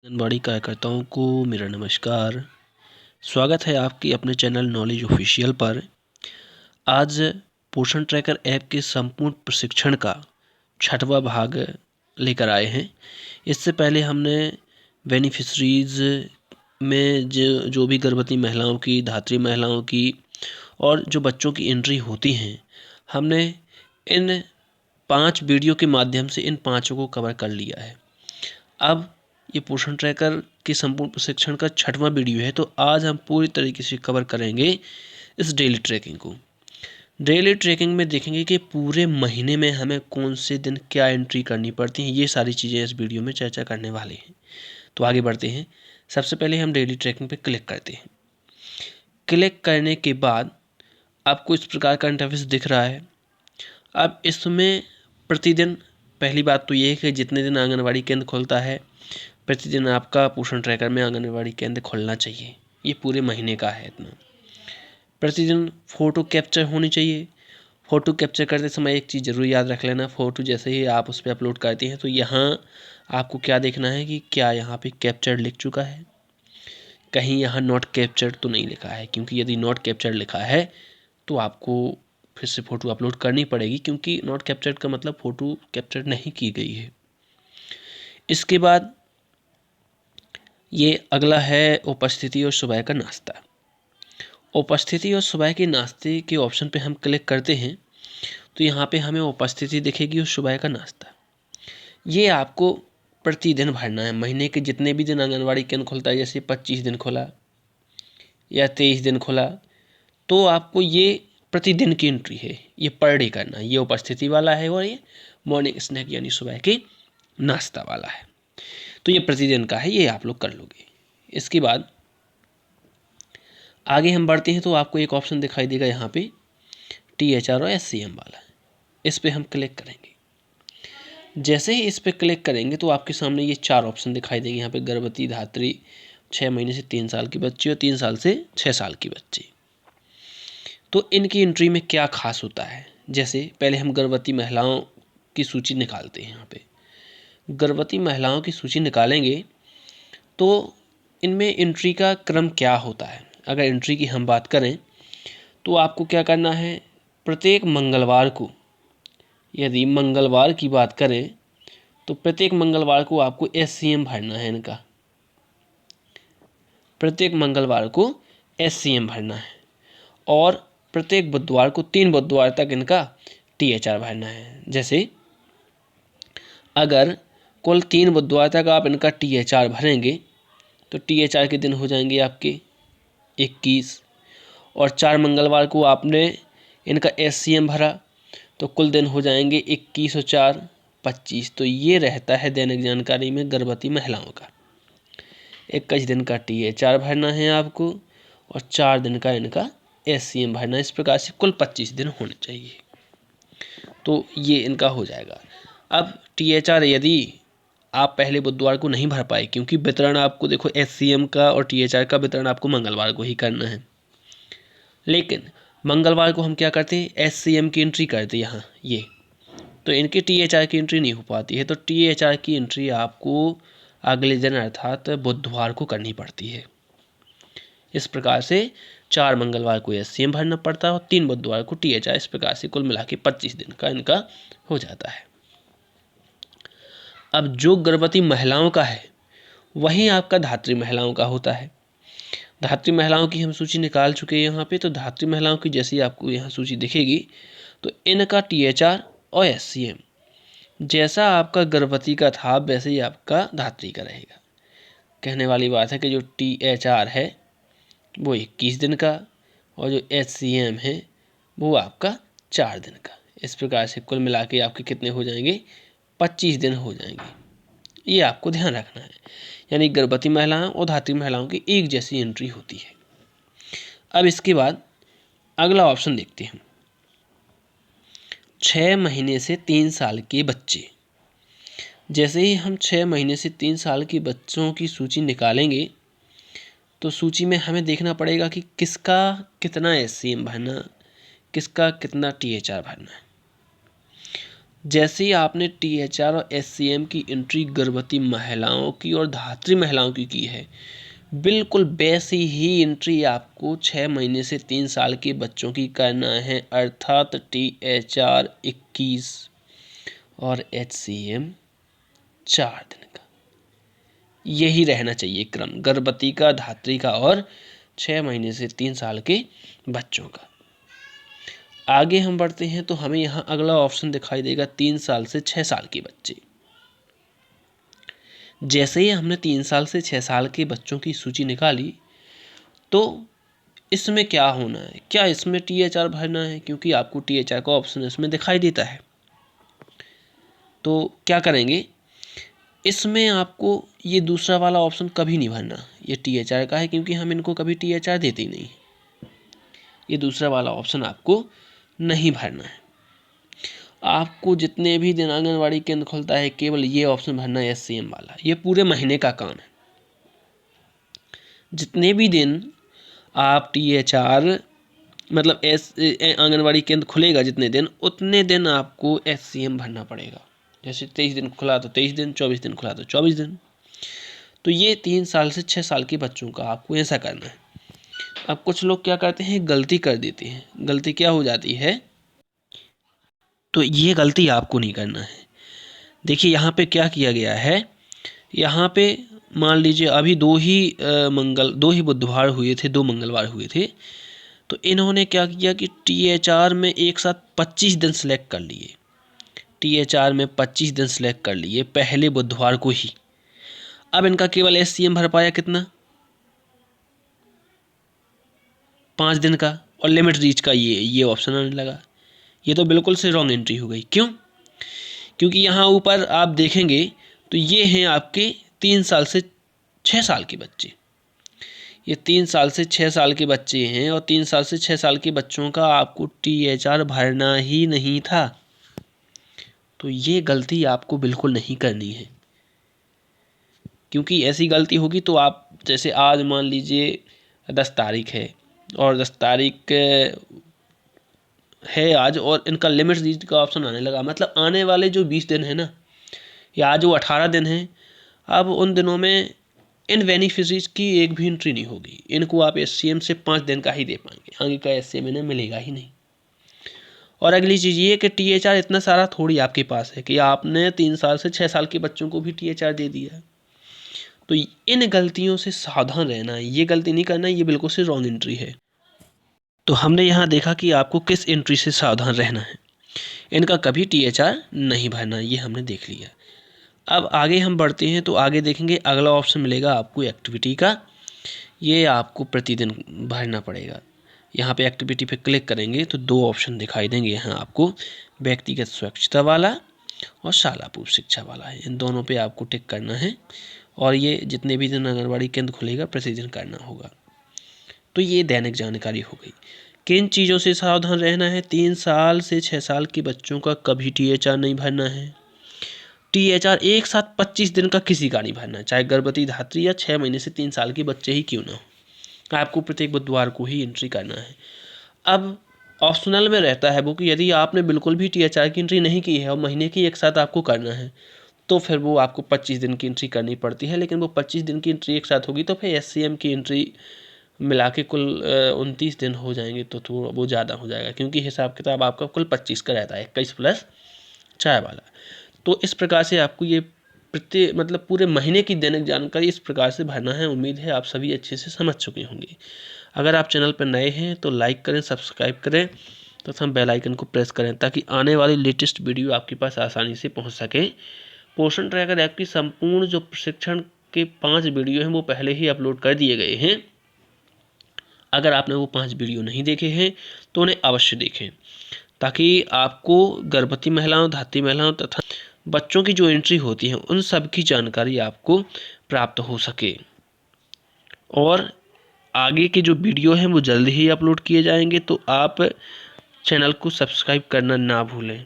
आंगनबाड़ी कार्यकर्ताओं को मेरा नमस्कार। स्वागत है आपके अपने चैनल नॉलेज ऑफिशियल पर। आज पोषण ट्रैकर ऐप के संपूर्ण प्रशिक्षण का 6वां भाग लेकर आए हैं। इससे पहले हमने बेनिफिशरीज में जो भी गर्भवती महिलाओं की, धात्री महिलाओं की और जो बच्चों की एंट्री होती हैं, हमने इन 5 वीडियो के माध्यम से इन 5 को कवर कर लिया है। अब ये पोषण ट्रैकर के संपूर्ण प्रशिक्षण का 6वां वीडियो है, तो आज हम पूरी तरीके से कवर करेंगे इस डेली ट्रैकिंग को। डेली ट्रैकिंग में देखेंगे कि पूरे महीने में हमें कौन से दिन क्या एंट्री करनी पड़ती है। ये सारी चीज़ें इस वीडियो में चर्चा करने वाले हैं। तो आगे बढ़ते हैं। सबसे पहले हम डेली ट्रैकिंग पे क्लिक करते हैं। क्लिक करने के बाद आपको इस प्रकार का इंटरफेस दिख रहा है। अब इसमें प्रतिदिन, पहली बात तो ये है कि जितने दिन आंगनबाड़ी केंद्र खुलता है, प्रतिदिन आपका पोषण ट्रैकर में आंगनबाड़ी केंद्र खुलना चाहिए। ये पूरे महीने का है इतना। प्रतिदिन फ़ोटो कैप्चर होनी चाहिए। फ़ोटो कैप्चर करते समय एक चीज़ ज़रूर याद रख लेना, फ़ोटो जैसे ही आप उस पर अपलोड करते हैं तो यहाँ आपको क्या देखना है कि क्या यहाँ पे कैप्चर लिख चुका है, कहीं यहाँ नॉट कैप्चर तो नहीं लिखा है। क्योंकि यदि नॉट कैप्चर लिखा है तो आपको फिर से फ़ोटो अपलोड करनी पड़ेगी, क्योंकि नॉट कैप्चर का मतलब फ़ोटो कैप्चर नहीं की गई है। इसके बाद ये अगला है उपस्थिति और सुबह का नाश्ता। उपस्थिति और सुबह के नाश्ते के ऑप्शन पे हम क्लिक करते हैं तो यहाँ पे हमें उपस्थिति दिखेगी और सुबह का नाश्ता। ये आपको प्रतिदिन भरना है। महीने के जितने भी दिन आंगनबाड़ी केंद्र खुलता है, जैसे 25 दिन खुला या 23 दिन खुला, तो आपको ये प्रतिदिन की एंट्री है, ये पर डे करना है। ये उपस्थिति वाला है और ये मॉर्निंग स्नैक यानी सुबह के नाश्ता वाला है। तो ये प्रतिदिन का है, ये आप लोग कर लोगे। इसके बाद आगे हम बढ़ते हैं तो आपको एक ऑप्शन दिखाई देगा यहाँ पे THR और SCM वाला। इस पे हम क्लिक करेंगे। जैसे ही इस पे क्लिक करेंगे तो आपके सामने ये 4 ऑप्शन दिखाई देंगे। यहाँ पे गर्भवती, धात्री, 6 महीने से 3 साल की बच्ची और 3 साल से 6 साल की बच्ची। तो इनकी एंट्री में क्या खास होता है, जैसे पहले हम गर्भवती महिलाओं की सूची निकालते हैं। यहाँ पे गर्भवती महिलाओं की सूची निकालेंगे तो इनमें एंट्री का क्रम क्या होता है। अगर एंट्री की हम बात करें तो आपको क्या करना है, प्रत्येक मंगलवार को, यदि मंगलवार की बात करें तो प्रत्येक मंगलवार को आपको SCM भरना है इनका। प्रत्येक मंगलवार को SCM भरना है और प्रत्येक बुधवार को 3 बुधवार तक इनका THR भरना है। जैसे अगर कुल 3 बुधवार तक आप इनका THR भरेंगे तो THR के दिन हो जाएंगे आपके 21, और 4 मंगलवार को आपने इनका SCM भरा तो कुल दिन हो जाएंगे 21 और 4 25। तो ये रहता है दैनिक जानकारी में गर्भवती महिलाओं का। 21 दिन का THR भरना है आपको और 4 दिन का इनका SCM भरना है। इस प्रकार से कुल 25 दिन होने चाहिए। तो ये इनका हो जाएगा। अब THR यदि आप पहले बुधवार को नहीं भर पाए, क्योंकि वितरण आपको देखो SCM का और THR का वितरण आपको मंगलवार को ही करना है, लेकिन मंगलवार को हम क्या करते हैं, SCM की एंट्री करते हैं यहाँ ये, तो इनकी THR की एंट्री नहीं हो पाती है। तो THR की एंट्री आपको अगले दिन अर्थात बुधवार को करनी पड़ती है। इस प्रकार से 4 मंगलवार को SCM भरना पड़ता है और 3 बुधवार को THR। इस प्रकार से कुल मिला के 25 दिन का इनका हो जाता है। अब जो गर्भवती महिलाओं का है वही आपका धात्री महिलाओं का होता है। धात्री महिलाओं की हम सूची निकाल चुके हैं यहाँ पे। तो धात्री महिलाओं की जैसी आपको यहाँ सूची दिखेगी तो इनका THR और SCM जैसा आपका गर्भवती का था वैसे ही आपका धात्री का रहेगा। कहने वाली बात है कि जो THR है वो 21 दिन का और जो SCM है वो आपका 4 दिन का। इस प्रकार से कुल मिला के आपके कितने हो जाएंगे, 25 दिन हो जाएंगे। ये आपको ध्यान रखना है। यानी गर्भवती महिलाओं और धात्री महिलाओं की एक जैसी एंट्री होती है। अब इसके बाद अगला ऑप्शन देखते हैं, 6 महीने से 3 साल के बच्चे। जैसे ही हम 6 महीने से 3 साल के बच्चों की सूची निकालेंगे तो सूची में हमें देखना पड़ेगा कि किसका कितना SCM भरना, किसका कितना THR भरना है। जैसे ही आपने THR और SCM की एंट्री गर्भवती महिलाओं की और धात्री महिलाओं की है, बिल्कुल वैसी ही एंट्री आपको 6 महीने से 3 साल के बच्चों की करना है, अर्थात THR 21 और HCM 4 दिन का। यही रहना चाहिए क्रम गर्भवती का, धात्री का और 6 महीने से 3 साल के बच्चों का। आगे हम बढ़ते हैं तो हमें यहाँ अगला ऑप्शन दिखाई देगा 3 साल से 6 साल के बच्चे। जैसे ही हमने 3 साल से 6 साल के बच्चों की सूची निकाली तो इसमें क्या होना है, क्या इसमें THR भरना है, क्योंकि आपको THR का ऑप्शन इसमें दिखाई देता है। तो क्या करेंगे, इसमें आपको ये दूसरा वाला ऑप्शन कभी नहीं भरना, ये THR का है क्योंकि हम इनको कभी THR देते ही नहीं। ये दूसरा वाला ऑप्शन आपको नहीं भरना है। आपको जितने भी दिन आंगनवाड़ी केंद्र खुलता है केवल ये ऑप्शन भरना है, SCM वाला। ये पूरे महीने का काम है। जितने भी दिन आप THR मतलब आंगनवाड़ी केंद्र खुलेगा जितने दिन, उतने दिन आपको SCM भरना पड़ेगा। जैसे 23 दिन खुला तो 23 दिन, 24 दिन खुला तो 24 दिन। तो ये 3 साल से 6 साल के बच्चों का आपको ऐसा करना है। अब कुछ लोग क्या करते हैं, गलती कर देते हैं। गलती क्या हो जाती है, तो ये गलती आपको नहीं करना है। देखिए यहाँ पे क्या किया गया है, यहाँ पे मान लीजिए अभी दो ही बुधवार हुए थे, 2 मंगलवार हुए थे। तो इन्होंने क्या किया कि THR में एक साथ 25 दिन सेलेक्ट कर लिए। THR में 25 दिन सेलेक्ट कर लिए पहले बुधवार को ही। अब इनका केवल SCM भर पाया कितना, 5 दिन का, और लिमिट रीच का ये ऑप्शन आने लगा। ये तो बिल्कुल से रॉन्ग एंट्री हो गई। क्यों, क्योंकि यहाँ ऊपर आप देखेंगे तो ये हैं आपके 3 साल से 6 साल के बच्चे। ये 3 साल से 6 साल के बच्चे हैं और 3 साल से 6 साल के बच्चों का आपको THR भरना ही नहीं था। तो ये गलती आपको बिल्कुल नहीं करनी है, क्योंकि ऐसी गलती होगी तो आप जैसे आज मान लीजिए 10 तारीख है और 10 तारीख है आज, और इनका लिमिट रीच का ऑप्शन आने लगा, मतलब आने वाले जो 20 दिन है ना, या जो 18 दिन हैं, अब उन दिनों में इन बेनिफिशरीज की एक भी एंट्री नहीं होगी। इनको आप SCM से 5 दिन का ही दे पाएंगे, आगे का SCM इन्हें मिलेगा ही नहीं। और अगली चीज़ ये कि THR इतना सारा थोड़ी आपके पास है कि आपने 3 साल से 6 साल के बच्चों को भी THR दे दिया। तो इन गलतियों से सावधान रहना है, ये गलती नहीं करना है, ये बिल्कुल से रॉन्ग एंट्री है। तो हमने यहाँ देखा कि आपको किस एंट्री से सावधान रहना है। इनका कभी THR नहीं भरना, ये हमने देख लिया। अब आगे हम बढ़ते हैं तो आगे देखेंगे अगला ऑप्शन मिलेगा आपको एक्टिविटी का। ये आपको प्रतिदिन भरना पड़ेगा। यहाँ पे एक्टिविटी पे क्लिक करेंगे तो 2 ऑप्शन दिखाई देंगे यहाँ आपको, व्यक्तिगत स्वच्छता वाला और शाला पूर्व शिक्षा वाला है। इन दोनों पे आपको टिक करना है और ये जितने भी दिन आंगनवाड़ी केंद्र खुलेगा प्रतिदिन करना होगा। तो ये दैनिक जानकारी हो गई। किन चीज़ों से सावधान रहना है, 3 साल से 6 साल के बच्चों का कभी THR नहीं भरना है। THR एक साथ 25 दिन का किसी का नहीं भरना, चाहे गर्भवती धात्री या 6 महीने से 3 साल के बच्चे ही क्यों ना हो। आपको प्रत्येक बुधवार को ही एंट्री करना है। अब ऑप्शनल में रहता है वो कि यदि आपने बिल्कुल भी THR की एंट्री नहीं की है और महीने की एक साथ आपको करना है तो फिर वो आपको 25 दिन की एंट्री करनी पड़ती है। लेकिन वो 25 दिन की एंट्री एक साथ होगी तो फिर SCM की एंट्री मिला के कुल 29 दिन हो जाएंगे, तो थोड़ा वो ज़्यादा हो जाएगा, क्योंकि हिसाब किताब आपका कुल 25 का रहता है, 21 प्लस 4 वाला। तो इस प्रकार से आपको ये मतलब पूरे महीने की दैनिक जानकारी इस प्रकार से भरना है। उम्मीद है आप सभी अच्छे से समझ चुके होंगे। अगर आप चैनल पर नए हैं तो लाइक करें, सब्सक्राइब करें तथा बेल आइकन को प्रेस करें ताकि आने वाली लेटेस्ट वीडियो आपके पास आसानी से पहुंच सके। पोषण ट्रैकर ऐप की संपूर्ण जो प्रशिक्षण के 5 वीडियो हैं वो पहले ही अपलोड कर दिए गए हैं। अगर आपने वो 5 वीडियो नहीं देखे हैं तो उन्हें अवश्य देखें ताकि आपको गर्भवती महिलाओं, धात्री महिलाओं तथा बच्चों की जो एंट्री होती है उन सब की जानकारी आपको प्राप्त हो सके। और आगे के जो वीडियो हैं वो जल्दी ही अपलोड किए जाएंगे, तो आप चैनल को सब्सक्राइब करना ना भूलें।